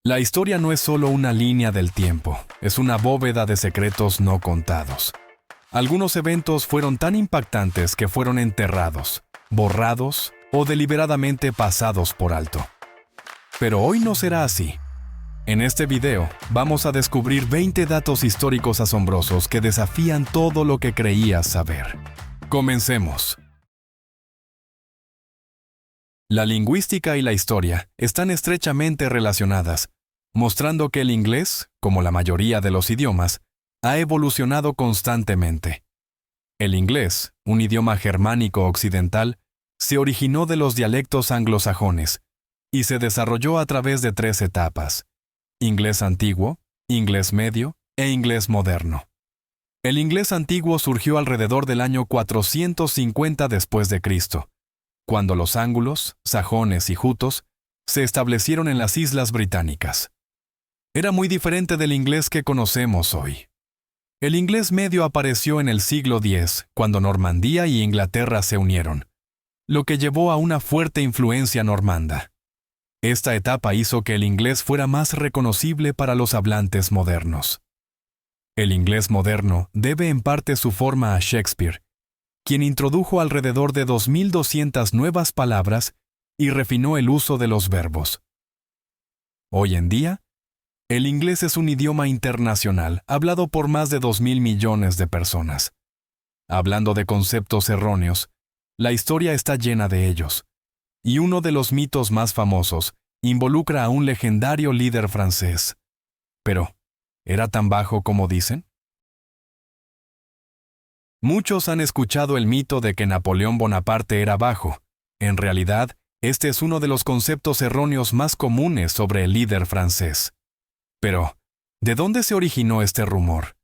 La historia no es solo una línea del tiempo, es una bóveda de secretos no contados. Algunos eventos fueron tan impactantes que fueron enterrados, borrados o deliberadamente pasados por alto. Pero hoy no será así. En este video vamos a descubrir 20 datos históricos asombrosos que desafían todo lo que creías saber. Comencemos. La lingüística y la historia están estrechamente relacionadas, mostrando que el inglés, como la mayoría de los idiomas, ha evolucionado constantemente. El inglés, un idioma germánico occidental, se originó de los dialectos anglosajones y se desarrolló a través de 3 etapas: inglés antiguo, inglés medio e inglés moderno. El inglés antiguo surgió alrededor del año 450 después de Cristo, cuando los ángulos, sajones y jutos se establecieron en las Islas Británicas. Era muy diferente del inglés que conocemos hoy. El inglés medio apareció en el siglo X, cuando Normandía y Inglaterra se unieron, lo que llevó a una fuerte influencia normanda. Esta etapa hizo que el inglés fuera más reconocible para los hablantes modernos. El inglés moderno debe en parte su forma a Shakespeare, quien introdujo alrededor de 2.200 nuevas palabras y refinó el uso de los verbos. Hoy en día, el inglés es un idioma internacional hablado por más de 2.000 millones de personas. Hablando de conceptos erróneos, la historia está llena de ellos, y uno de los mitos más famosos involucra a un legendario líder francés. Pero, ¿era tan bajo como dicen? Muchos han escuchado el mito de que Napoleón Bonaparte era bajo. En realidad, este es uno de los conceptos erróneos más comunes sobre el líder francés. Pero, ¿de dónde se originó este rumor?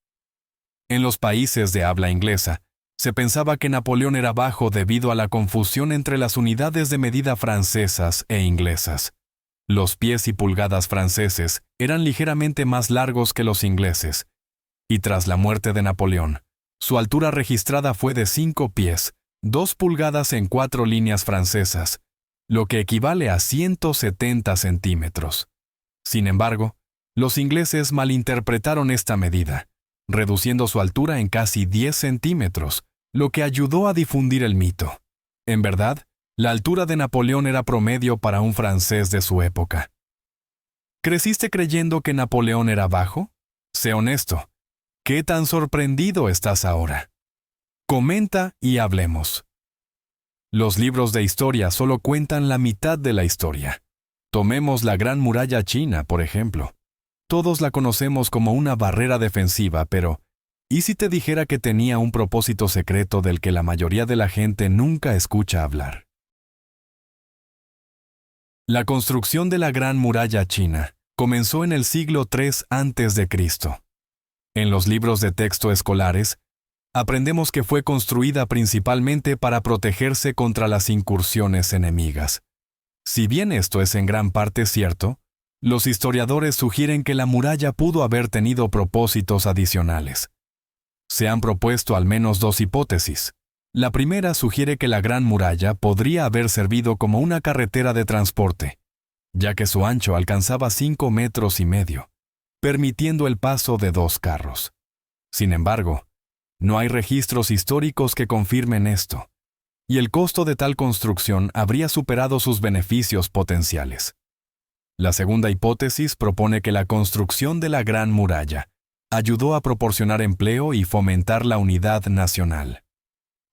En los países de habla inglesa, se pensaba que Napoleón era bajo debido a la confusión entre las unidades de medida francesas e inglesas. Los pies y pulgadas franceses eran ligeramente más largos que los ingleses, y tras la muerte de Napoleón, su altura registrada fue de 5 pies, 2 pulgadas en 4 líneas francesas, lo que equivale a 170 centímetros. Sin embargo, los ingleses malinterpretaron esta medida, reduciendo su altura en casi 10 centímetros, lo que ayudó a difundir el mito. En verdad, la altura de Napoleón era promedio para un francés de su época. ¿Creciste creyendo que Napoleón era bajo? Sé honesto. ¿Qué tan sorprendido estás ahora? Comenta y hablemos. Los libros de historia solo cuentan la mitad de la historia. Tomemos la Gran Muralla China, por ejemplo. Todos la conocemos como una barrera defensiva, pero ¿y si te dijera que tenía un propósito secreto del que la mayoría de la gente nunca escucha hablar? La construcción de la Gran Muralla China comenzó en el siglo III a.C. En los libros de texto escolares, aprendemos que fue construida principalmente para protegerse contra las incursiones enemigas. Si bien esto es en gran parte cierto, los historiadores sugieren que la muralla pudo haber tenido propósitos adicionales. Se han propuesto al menos 2 hipótesis. La primera sugiere que la Gran Muralla podría haber servido como una carretera de transporte, ya que su ancho alcanzaba 5,5 metros, permitiendo el paso de 2 carros. Sin embargo, no hay registros históricos que confirmen esto, y el costo de tal construcción habría superado sus beneficios potenciales. La segunda hipótesis propone que la construcción de la Gran Muralla ayudó a proporcionar empleo y fomentar la unidad nacional.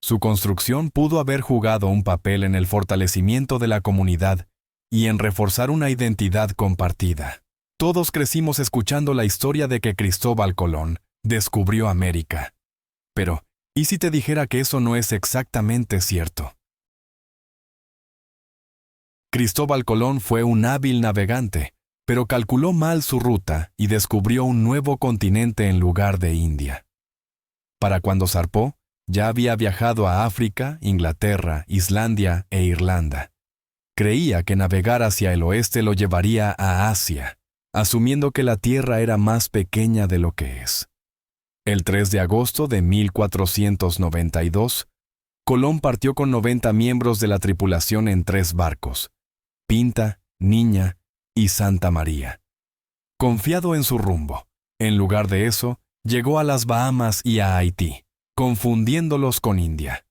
Su construcción pudo haber jugado un papel en el fortalecimiento de la comunidad y en reforzar una identidad compartida. Todos crecimos escuchando la historia de que Cristóbal Colón descubrió América. Pero, ¿y si te dijera que eso no es exactamente cierto? Cristóbal Colón fue un hábil navegante, pero calculó mal su ruta y descubrió un nuevo continente en lugar de India. Para cuando zarpó, ya había viajado a África, Inglaterra, Islandia e Irlanda. Creía que navegar hacia el oeste lo llevaría a Asia, asumiendo que la Tierra era más pequeña de lo que es. El 3 de agosto de 1492, Colón partió con 90 miembros de la tripulación en 3 barcos: Pinta, Niña y Santa María. confiado en su rumbo. En lugar de eso, llegó a las Bahamas y a Haití, confundiéndolos con India.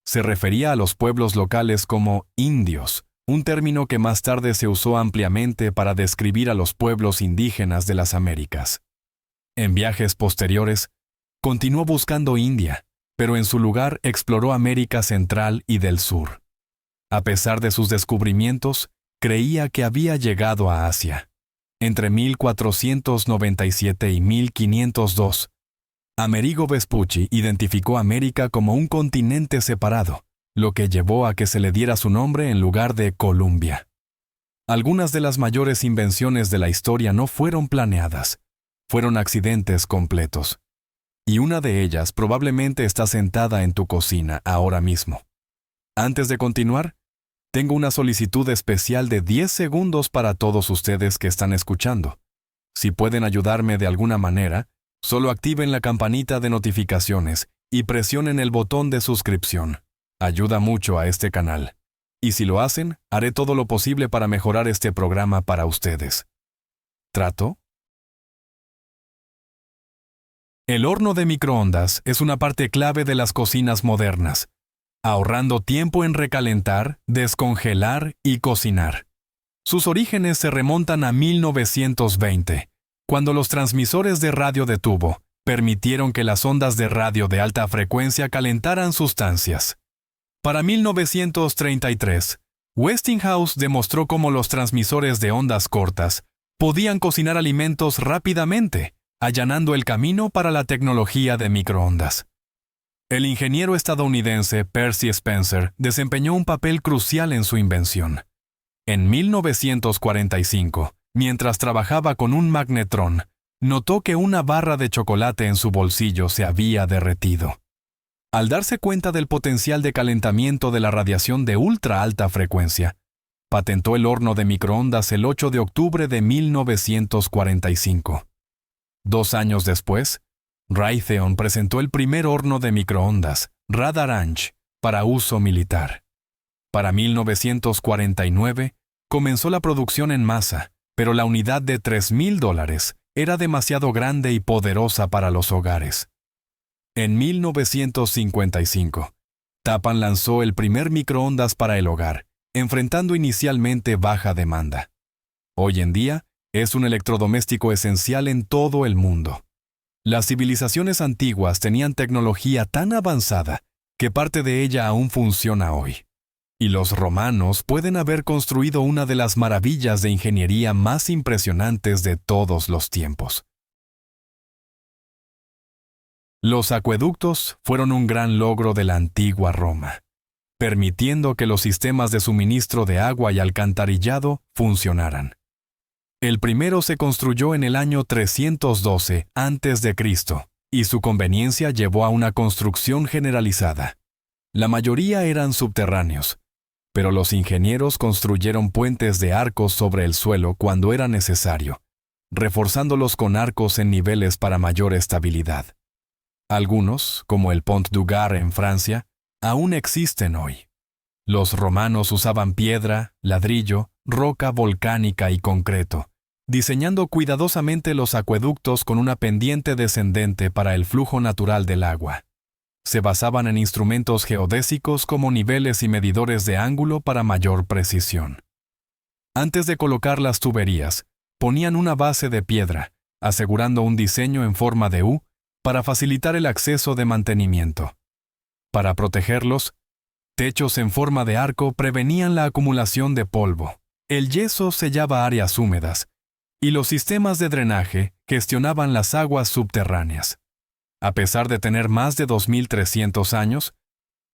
Se refería a los pueblos locales como indios, un término que más tarde se usó ampliamente para describir a los pueblos indígenas de las Américas. En viajes posteriores, continuó buscando India, pero en su lugar exploró América Central y del Sur. A pesar de sus descubrimientos, creía que había llegado a Asia. Entre 1497 y 1502, Amerigo Vespucci identificó América como un continente separado, lo que llevó a que se le diera su nombre en lugar de Columbia. Algunas de las mayores invenciones de la historia no fueron planeadas, fueron accidentes completos. Y una de ellas probablemente está sentada en tu cocina ahora mismo. Antes de continuar, tengo una solicitud especial de 10 segundos para todos ustedes que están escuchando. Si pueden ayudarme de alguna manera, solo activen la campanita de notificaciones y presionen el botón de suscripción. Ayuda mucho a este canal. Y si lo hacen, haré todo lo posible para mejorar este programa para ustedes. ¿Trato? El horno de microondas es una parte clave de las cocinas modernas, ahorrando tiempo en recalentar, descongelar y cocinar. Sus orígenes se remontan a 1920, cuando los transmisores de radio de tubo permitieron que las ondas de radio de alta frecuencia calentaran sustancias. Para 1933, Westinghouse demostró cómo los transmisores de ondas cortas podían cocinar alimentos rápidamente, allanando el camino para la tecnología de microondas. El ingeniero estadounidense Percy Spencer desempeñó un papel crucial en su invención. En 1945, mientras trabajaba con un magnetrón, notó que una barra de chocolate en su bolsillo se había derretido. Al darse cuenta del potencial de calentamiento de la radiación de ultra alta frecuencia, patentó el horno de microondas el 8 de octubre de 1945. 2 años después, Raytheon presentó el primer horno de microondas, Radarange, para uso militar. Para 1949, comenzó la producción en masa, pero la unidad de $3,000 era demasiado grande y poderosa para los hogares. En 1955, Tappan lanzó el primer microondas para el hogar, enfrentando inicialmente baja demanda. Hoy en día, es un electrodoméstico esencial en todo el mundo. Las civilizaciones antiguas tenían tecnología tan avanzada que parte de ella aún funciona hoy. Y los romanos pueden haber construido una de las maravillas de ingeniería más impresionantes de todos los tiempos. Los acueductos fueron un gran logro de la antigua Roma, permitiendo que los sistemas de suministro de agua y alcantarillado funcionaran. El primero se construyó en el año 312 a.C., y su conveniencia llevó a una construcción generalizada. La mayoría eran subterráneos, pero los ingenieros construyeron puentes de arcos sobre el suelo cuando era necesario, reforzándolos con arcos en niveles para mayor estabilidad. Algunos, como el Pont du Gard en Francia, aún existen hoy. Los romanos usaban piedra, ladrillo, roca volcánica y concreto, diseñando cuidadosamente los acueductos con una pendiente descendente para el flujo natural del agua. Se basaban en instrumentos geodésicos como niveles y medidores de ángulo para mayor precisión. Antes de colocar las tuberías, ponían una base de piedra, asegurando un diseño en forma de U para facilitar el acceso de mantenimiento. Para protegerlos, techos en forma de arco prevenían la acumulación de polvo. El yeso sellaba áreas húmedas, y los sistemas de drenaje gestionaban las aguas subterráneas. A pesar de tener más de 2.300 años,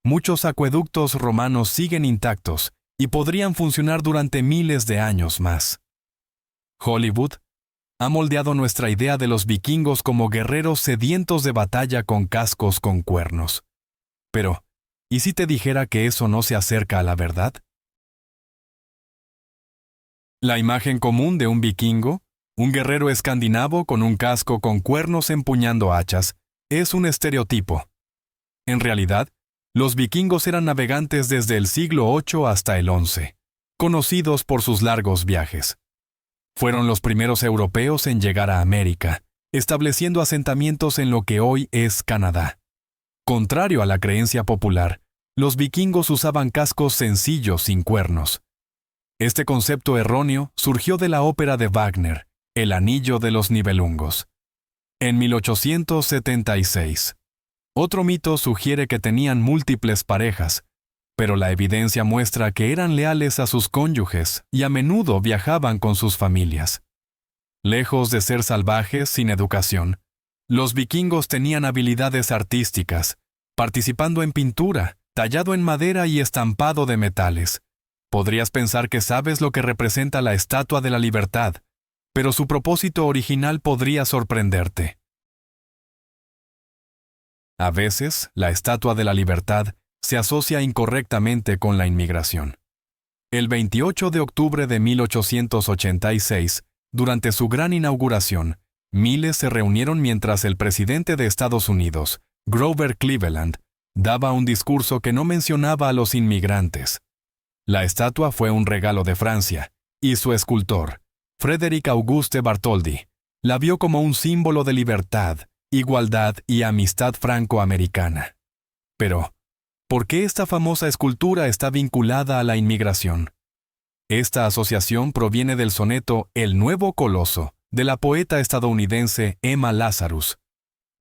muchos acueductos romanos siguen intactos y podrían funcionar durante miles de años más. Hollywood ha moldeado nuestra idea de los vikingos como guerreros sedientos de batalla con cascos con cuernos. Pero, ¿y si te dijera que eso no se acerca a la verdad? La imagen común de un vikingo, un guerrero escandinavo con un casco con cuernos empuñando hachas, es un estereotipo. En realidad, los vikingos eran navegantes desde el siglo VIII hasta el XI, conocidos por sus largos viajes. Fueron los primeros europeos en llegar a América, estableciendo asentamientos en lo que hoy es Canadá. Contrario a la creencia popular, los vikingos usaban cascos sencillos sin cuernos. Este concepto erróneo surgió de la ópera de Wagner, El Anillo de los Nibelungos. En 1876. Otro mito sugiere que tenían múltiples parejas, pero la evidencia muestra que eran leales a sus cónyuges y a menudo viajaban con sus familias. Lejos de ser salvajes sin educación, los vikingos tenían habilidades artísticas, participando en pintura, tallado en madera y estampado de metales. Podrías pensar que sabes lo que representa la Estatua de la Libertad, pero su propósito original podría sorprenderte. A veces, la Estatua de la Libertad se asocia incorrectamente con la inmigración. El 28 de octubre de 1886, durante su gran inauguración, miles se reunieron mientras el presidente de Estados Unidos, Grover Cleveland, daba un discurso que no mencionaba a los inmigrantes. La estatua fue un regalo de Francia, y su escultor, Frédéric Auguste Bartholdi, la vio como un símbolo de libertad, igualdad y amistad franco-americana. Pero, ¿por qué esta famosa escultura está vinculada a la inmigración? Esta asociación proviene del soneto El Nuevo Coloso, de la poeta estadounidense Emma Lazarus.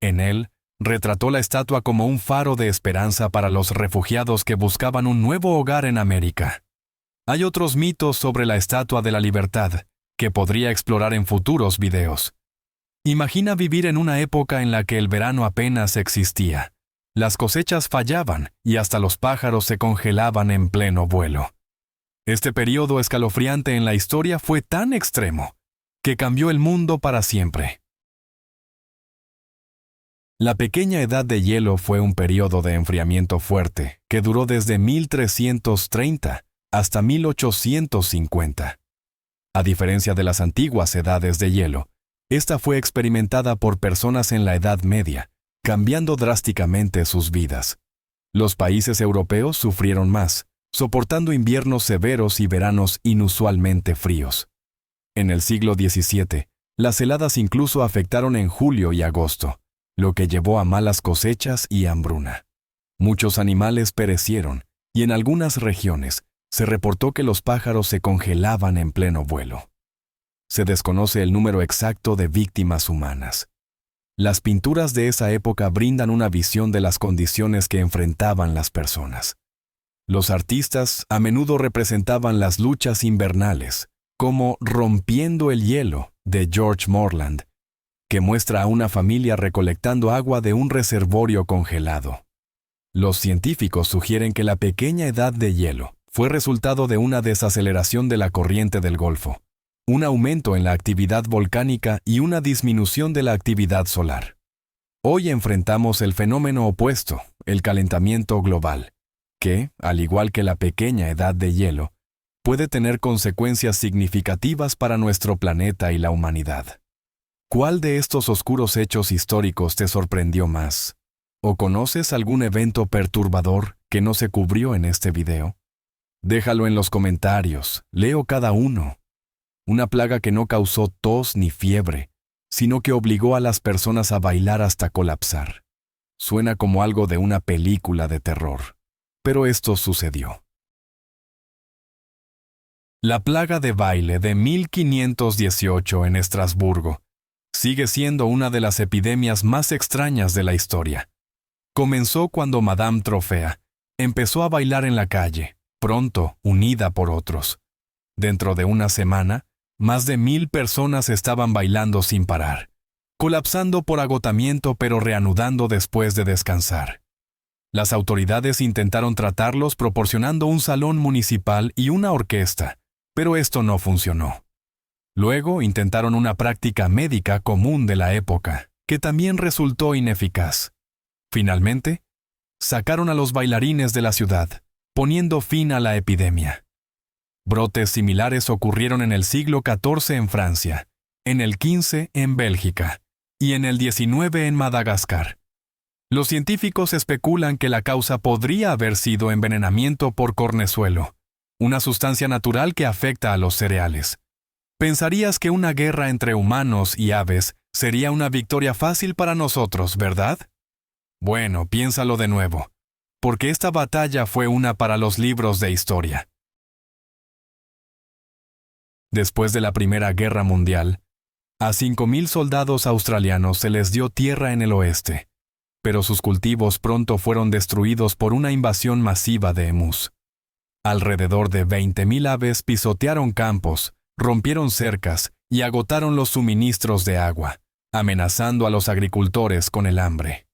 En él, retrató la estatua como un faro de esperanza para los refugiados que buscaban un nuevo hogar en América. Hay otros mitos sobre la Estatua de la Libertad, que podría explorar en futuros videos. Imagina vivir en una época en la que el verano apenas existía. Las cosechas fallaban y hasta los pájaros se congelaban en pleno vuelo. Este periodo escalofriante en la historia fue tan extremo que cambió el mundo para siempre. La pequeña edad de hielo fue un periodo de enfriamiento fuerte que duró desde 1330 hasta 1850. A diferencia de las antiguas edades de hielo, esta fue experimentada por personas en la Edad Media, cambiando drásticamente sus vidas. Los países europeos sufrieron más, soportando inviernos severos y veranos inusualmente fríos. En el siglo XVII, las heladas incluso afectaron en julio y agosto, lo que llevó a malas cosechas y hambruna. Muchos animales perecieron, y en algunas regiones se reportó que los pájaros se congelaban en pleno vuelo. Se desconoce el número exacto de víctimas humanas. Las pinturas de esa época brindan una visión de las condiciones que enfrentaban las personas. Los artistas a menudo representaban las luchas invernales, como Rompiendo el hielo, de George Morland, que muestra a una familia recolectando agua de un reservorio congelado. Los científicos sugieren que la pequeña edad de hielo fue resultado de una desaceleración de la corriente del Golfo, un aumento en la actividad volcánica y una disminución de la actividad solar. Hoy enfrentamos el fenómeno opuesto, el calentamiento global, que, al igual que la pequeña edad de hielo, puede tener consecuencias significativas para nuestro planeta y la humanidad. ¿Cuál de estos oscuros hechos históricos te sorprendió más? ¿O conoces algún evento perturbador que no se cubrió en este video? Déjalo en los comentarios, leo cada uno. Una plaga que no causó tos ni fiebre, sino que obligó a las personas a bailar hasta colapsar. Suena como algo de una película de terror, pero esto sucedió. La plaga de baile de 1518 en Estrasburgo sigue siendo una de las epidemias más extrañas de la historia. Comenzó cuando Madame Trofea empezó a bailar en la calle, pronto unida por otros. Dentro de una semana, más de 1000 personas estaban bailando sin parar, colapsando por agotamiento pero reanudando después de descansar. Las autoridades intentaron tratarlos proporcionando un salón municipal y una orquesta, pero esto no funcionó. Luego intentaron una práctica médica común de la época, que también resultó ineficaz. Finalmente, sacaron a los bailarines de la ciudad, poniendo fin a la epidemia. Brotes similares ocurrieron en el siglo XIV en Francia, en el XV en Bélgica y en el XIX en Madagascar. Los científicos especulan que la causa podría haber sido envenenamiento por cornezuelo, una sustancia natural que afecta a los cereales. Pensarías que una guerra entre humanos y aves sería una victoria fácil para nosotros, ¿verdad? Bueno, piénsalo de nuevo, porque esta batalla fue una para los libros de historia. Después de la Primera Guerra Mundial, a 5.000 soldados australianos se les dio tierra en el oeste, pero sus cultivos pronto fueron destruidos por una invasión masiva de emus. Alrededor de 20.000 aves pisotearon campos, rompieron cercas y agotaron los suministros de agua, amenazando a los agricultores con el hambre.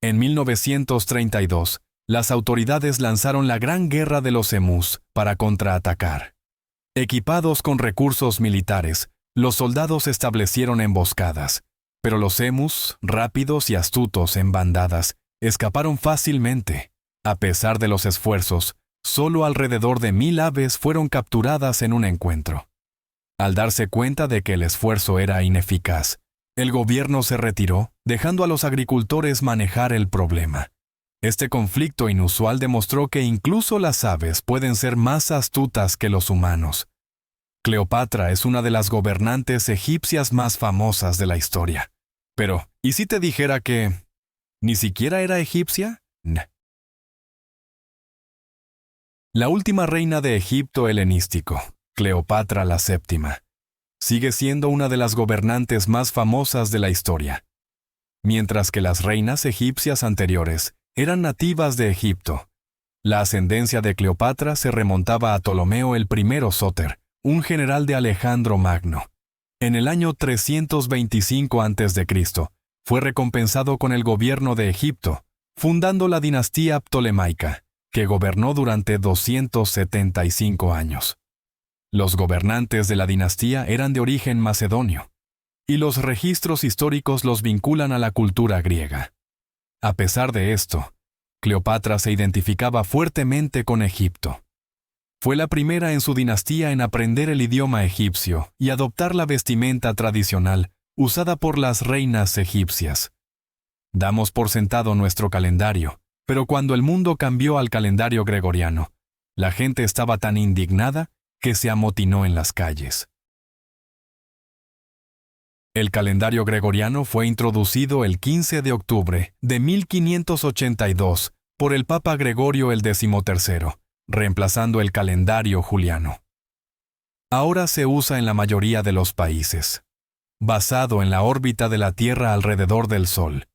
En 1932, las autoridades lanzaron la Gran Guerra de los Emus para contraatacar. Equipados con recursos militares, los soldados establecieron emboscadas, pero los emus, rápidos y astutos en bandadas, escaparon fácilmente. A pesar de los esfuerzos, solo alrededor de 1.000 aves fueron capturadas en un encuentro. Al darse cuenta de que el esfuerzo era ineficaz, el gobierno se retiró, dejando a los agricultores manejar el problema. Este conflicto inusual demostró que incluso las aves pueden ser más astutas que los humanos. Cleopatra es una de las gobernantes egipcias más famosas de la historia. Pero, ¿y si te dijera que ni siquiera era egipcia? La última reina de Egipto helenístico, Cleopatra la Séptima, sigue siendo una de las gobernantes más famosas de la historia. Mientras que las reinas egipcias anteriores eran nativas de Egipto, la ascendencia de Cleopatra se remontaba a Ptolomeo I Sóter, un general de Alejandro Magno. En el año 325 a.C., fue recompensado con el gobierno de Egipto, fundando la dinastía ptolemaica, que gobernó durante 275 años. Los gobernantes de la dinastía eran de origen macedonio, y los registros históricos los vinculan a la cultura griega. A pesar de esto, Cleopatra se identificaba fuertemente con Egipto. Fue la primera en su dinastía en aprender el idioma egipcio y adoptar la vestimenta tradicional usada por las reinas egipcias. Damos por sentado nuestro calendario, pero cuando el mundo cambió al calendario gregoriano, la gente estaba tan indignada que se amotinó en las calles. El calendario gregoriano fue introducido el 15 de octubre de 1582 por el Papa Gregorio el XIII, reemplazando el calendario juliano. Ahora se usa en la mayoría de los países. Basado en la órbita de la Tierra alrededor del Sol,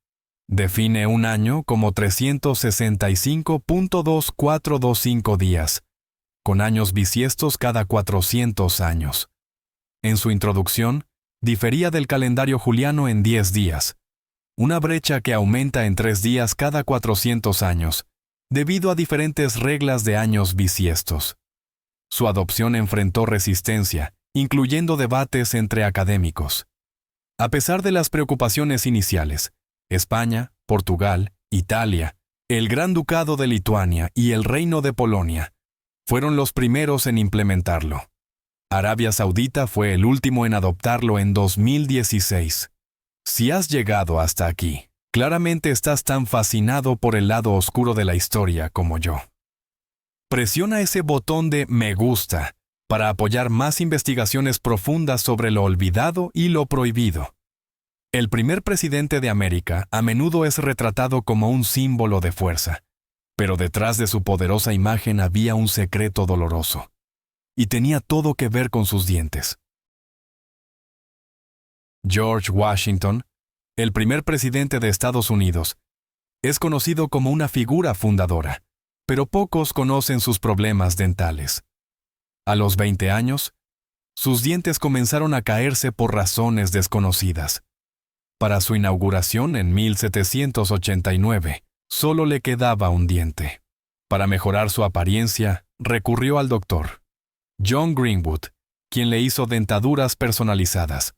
define un año como 365.2425 días, con años bisiestos cada 400 años. En su introducción, difería del calendario juliano en 10 días, una brecha que aumenta en 3 días cada 400 años, debido a diferentes reglas de años bisiestos. Su adopción enfrentó resistencia, incluyendo debates entre académicos. A pesar de las preocupaciones iniciales, España, Portugal, Italia, el Gran Ducado de Lituania y el Reino de Polonia fueron los primeros en implementarlo. Arabia Saudita fue el último en adoptarlo en 2016. Si has llegado hasta aquí, claramente estás tan fascinado por el lado oscuro de la historia como yo. Presiona ese botón de me gusta para apoyar más investigaciones profundas sobre lo olvidado y lo prohibido. El primer presidente de América a menudo es retratado como un símbolo de fuerza, pero detrás de su poderosa imagen había un secreto doloroso, y tenía todo que ver con sus dientes. George Washington, el primer presidente de Estados Unidos, es conocido como una figura fundadora, pero pocos conocen sus problemas dentales. A los 20 años, sus dientes comenzaron a caerse por razones desconocidas. Para su inauguración en 1789, solo le quedaba un diente. Para mejorar su apariencia, recurrió al doctor John Greenwood, quien le hizo dentaduras personalizadas.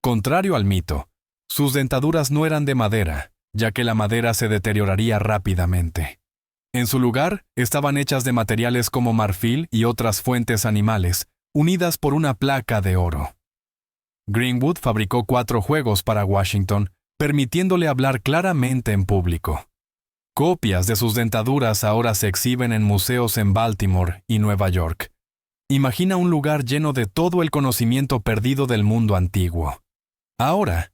Contrario al mito, sus dentaduras no eran de madera, ya que la madera se deterioraría rápidamente. En su lugar, estaban hechas de materiales como marfil y otras fuentes animales, unidas por una placa de oro. Greenwood fabricó 4 juegos para Washington, permitiéndole hablar claramente en público. Copias de sus dentaduras ahora se exhiben en museos en Baltimore y Nueva York. Imagina un lugar lleno de todo el conocimiento perdido del mundo antiguo. Ahora,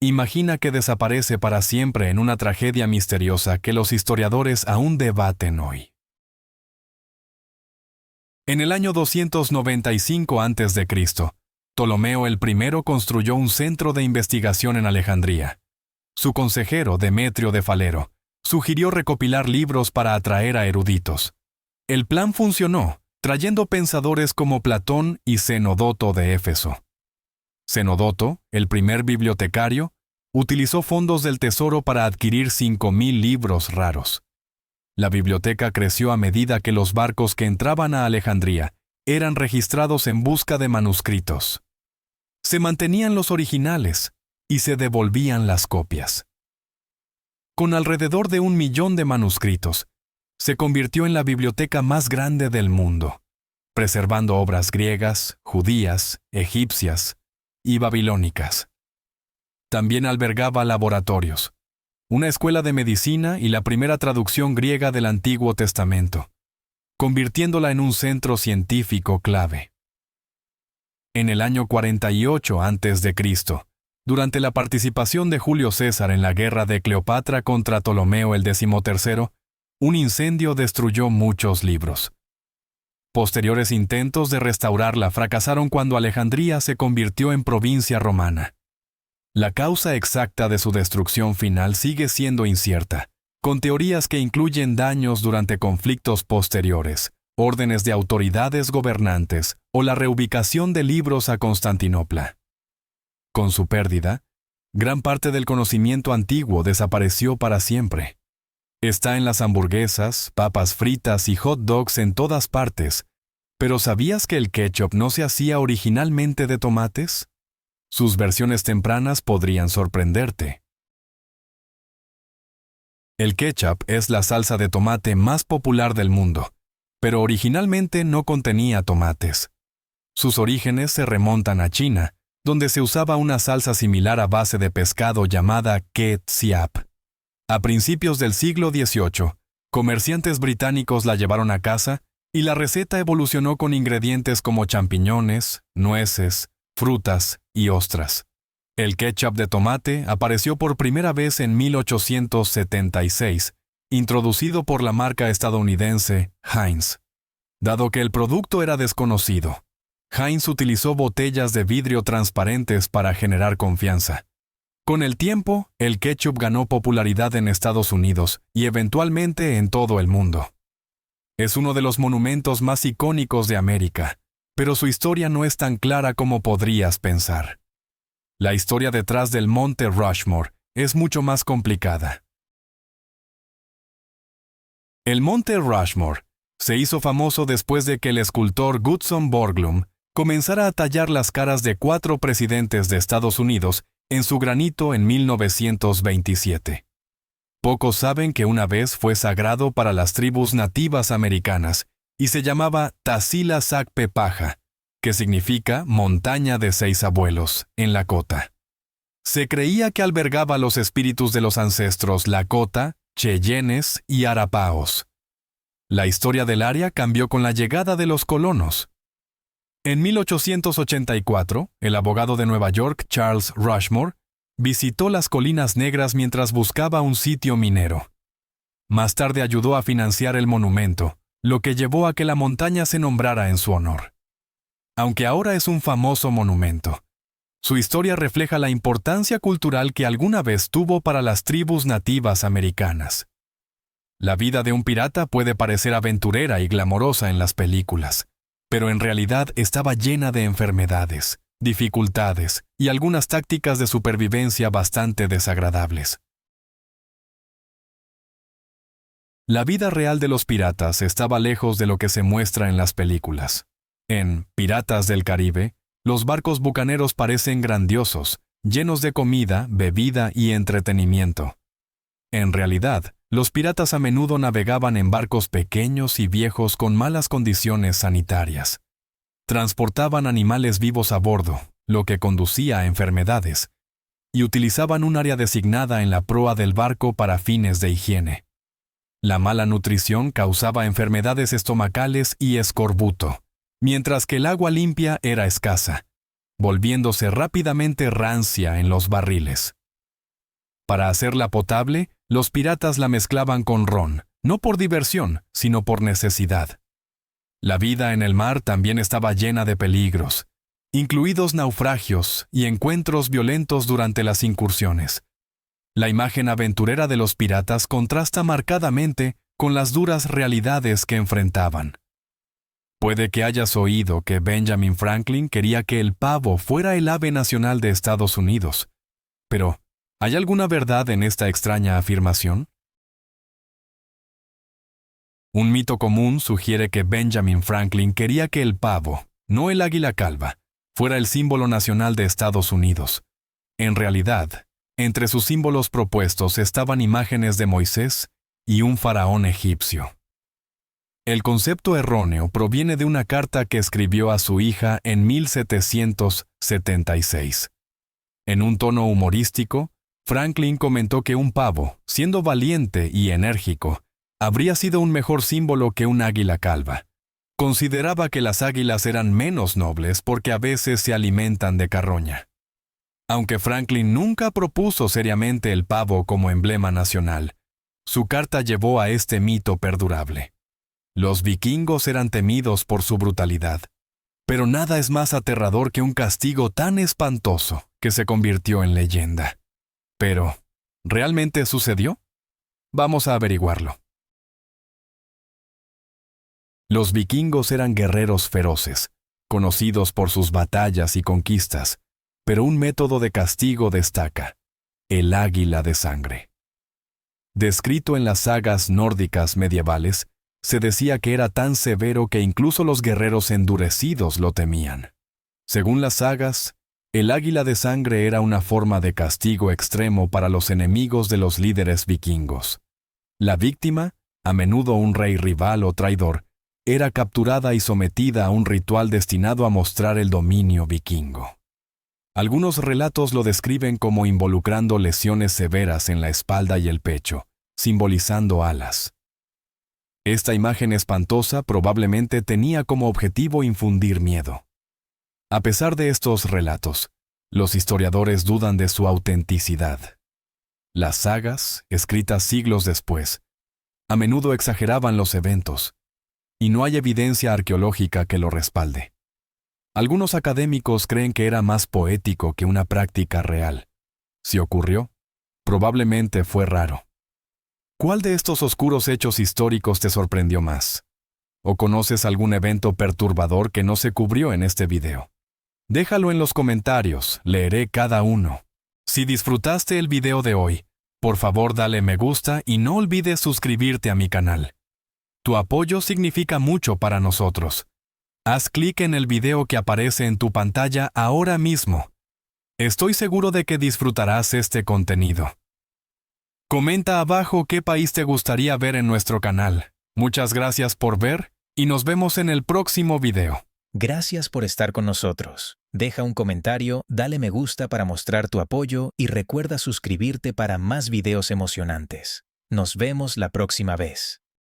imagina que desaparece para siempre en una tragedia misteriosa que los historiadores aún debaten hoy. En el año 295 a.C., Ptolomeo I construyó un centro de investigación en Alejandría. Su consejero, Demetrio de Falero, sugirió recopilar libros para atraer a eruditos. El plan funcionó, trayendo pensadores como Platón y Zenódoto de Éfeso. Zenódoto, el primer bibliotecario, utilizó fondos del tesoro para adquirir 5,000 libros raros. La biblioteca creció a medida que los barcos que entraban a Alejandría eran registrados en busca de manuscritos. Se mantenían los originales y se devolvían las copias. Con alrededor de 1,000,000 de manuscritos, se convirtió en la biblioteca más grande del mundo, preservando obras griegas, judías, egipcias y babilónicas. También albergaba laboratorios, una escuela de medicina y la primera traducción griega del Antiguo Testamento, convirtiéndola en un centro científico clave. En el año 48 a.C., durante la participación de Julio César en la guerra de Cleopatra contra Ptolomeo el XIII, un incendio destruyó muchos libros. Posteriores intentos de restaurarla fracasaron cuando Alejandría se convirtió en provincia romana. La causa exacta de su destrucción final sigue siendo incierta, con teorías que incluyen daños durante conflictos posteriores, órdenes de autoridades gobernantes o la reubicación de libros a Constantinopla. Con su pérdida, gran parte del conocimiento antiguo desapareció para siempre. Está en las hamburguesas, papas fritas y hot dogs en todas partes, pero ¿sabías que el ketchup no se hacía originalmente de tomates? Sus versiones tempranas podrían sorprenderte. El ketchup es la salsa de tomate más popular del mundo, pero originalmente no contenía tomates. Sus orígenes se remontan a China, donde se usaba una salsa similar a base de pescado llamada ketchup. A principios del siglo XVIII, comerciantes británicos la llevaron a casa y la receta evolucionó con ingredientes como champiñones, nueces, frutas y ostras. El ketchup de tomate apareció por primera vez en 1876, introducido por la marca estadounidense Heinz. Dado que el producto era desconocido, Heinz utilizó botellas de vidrio transparentes para generar confianza. Con el tiempo, el ketchup ganó popularidad en Estados Unidos y eventualmente en todo el mundo. Es uno de los monumentos más icónicos de América, pero su historia no es tan clara como podrías pensar. La historia detrás del Monte Rushmore es mucho más complicada. El Monte Rushmore se hizo famoso después de que el escultor Gutzon Borglum comenzara a tallar las caras de 4 presidentes de Estados Unidos en su granito en 1927. Pocos saben que una vez fue sagrado para las tribus nativas americanas y se llamaba Tassila Sacpepaja, que significa montaña de 6 abuelos, en Lakota. Se creía que albergaba los espíritus de los ancestros Lakota, Cheyennes y Arapaos. La historia del área cambió con la llegada de los colonos. En 1884, el abogado de Nueva York, Charles Rushmore, visitó las Colinas Negras mientras buscaba un sitio minero. Más tarde ayudó a financiar el monumento, lo que llevó a que la montaña se nombrara en su honor. Aunque ahora es un famoso monumento, su historia refleja la importancia cultural que alguna vez tuvo para las tribus nativas americanas. La vida de un pirata puede parecer aventurera y glamorosa en las películas, pero en realidad estaba llena de enfermedades, dificultades y algunas tácticas de supervivencia bastante desagradables. La vida real de los piratas estaba lejos de lo que se muestra en las películas. En Piratas del Caribe, los barcos bucaneros parecen grandiosos, llenos de comida, bebida y entretenimiento. En realidad, los piratas a menudo navegaban en barcos pequeños y viejos con malas condiciones sanitarias. Transportaban animales vivos a bordo, lo que conducía a enfermedades, y utilizaban un área designada en la proa del barco para fines de higiene. La mala nutrición causaba enfermedades estomacales y escorbuto, mientras que el agua limpia era escasa, volviéndose rápidamente rancia en los barriles. Para hacerla potable, los piratas la mezclaban con ron, no por diversión, sino por necesidad. La vida en el mar también estaba llena de peligros, incluidos naufragios y encuentros violentos durante las incursiones. La imagen aventurera de los piratas contrasta marcadamente con las duras realidades que enfrentaban. Puede que hayas oído que Benjamin Franklin quería que el pavo fuera el ave nacional de Estados Unidos, pero ¿hay alguna verdad en esta extraña afirmación? Un mito común sugiere que Benjamin Franklin quería que el pavo, no el águila calva, fuera el símbolo nacional de Estados Unidos. En realidad, entre sus símbolos propuestos estaban imágenes de Moisés y un faraón egipcio. El concepto erróneo proviene de una carta que escribió a su hija en 1776. En un tono humorístico, Franklin comentó que un pavo, siendo valiente y enérgico, habría sido un mejor símbolo que un águila calva. Consideraba que las águilas eran menos nobles porque a veces se alimentan de carroña. Aunque Franklin nunca propuso seriamente el pavo como emblema nacional, su carta llevó a este mito perdurable. Los vikingos eran temidos por su brutalidad, pero nada es más aterrador que un castigo tan espantoso que se convirtió en leyenda. Pero, ¿realmente sucedió? Vamos a averiguarlo. Los vikingos eran guerreros feroces, conocidos por sus batallas y conquistas, pero un método de castigo destaca: el águila de sangre. Descrito en las sagas nórdicas medievales, se decía que era tan severo que incluso los guerreros endurecidos lo temían. Según las sagas, el águila de sangre era una forma de castigo extremo para los enemigos de los líderes vikingos. La víctima, a menudo un rey rival o traidor, era capturada y sometida a un ritual destinado a mostrar el dominio vikingo. Algunos relatos lo describen como involucrando lesiones severas en la espalda y el pecho, simbolizando alas. Esta imagen espantosa probablemente tenía como objetivo infundir miedo. A pesar de estos relatos, los historiadores dudan de su autenticidad. Las sagas, escritas siglos después, a menudo exageraban los eventos, y no hay evidencia arqueológica que lo respalde. Algunos académicos creen que era más poético que una práctica real. Si ocurrió, probablemente fue raro. ¿Cuál de estos oscuros hechos históricos te sorprendió más? ¿O conoces algún evento perturbador que no se cubrió en este video? Déjalo en los comentarios, leeré cada uno. Si disfrutaste el video de hoy, por favor dale me gusta y no olvides suscribirte a mi canal. Tu apoyo significa mucho para nosotros. Haz clic en el video que aparece en tu pantalla ahora mismo. Estoy seguro de que disfrutarás este contenido. Comenta abajo qué país te gustaría ver en nuestro canal. Muchas gracias por ver y nos vemos en el próximo video. Gracias por estar con nosotros. Deja un comentario, dale me gusta para mostrar tu apoyo y recuerda suscribirte para más videos emocionantes. Nos vemos la próxima vez.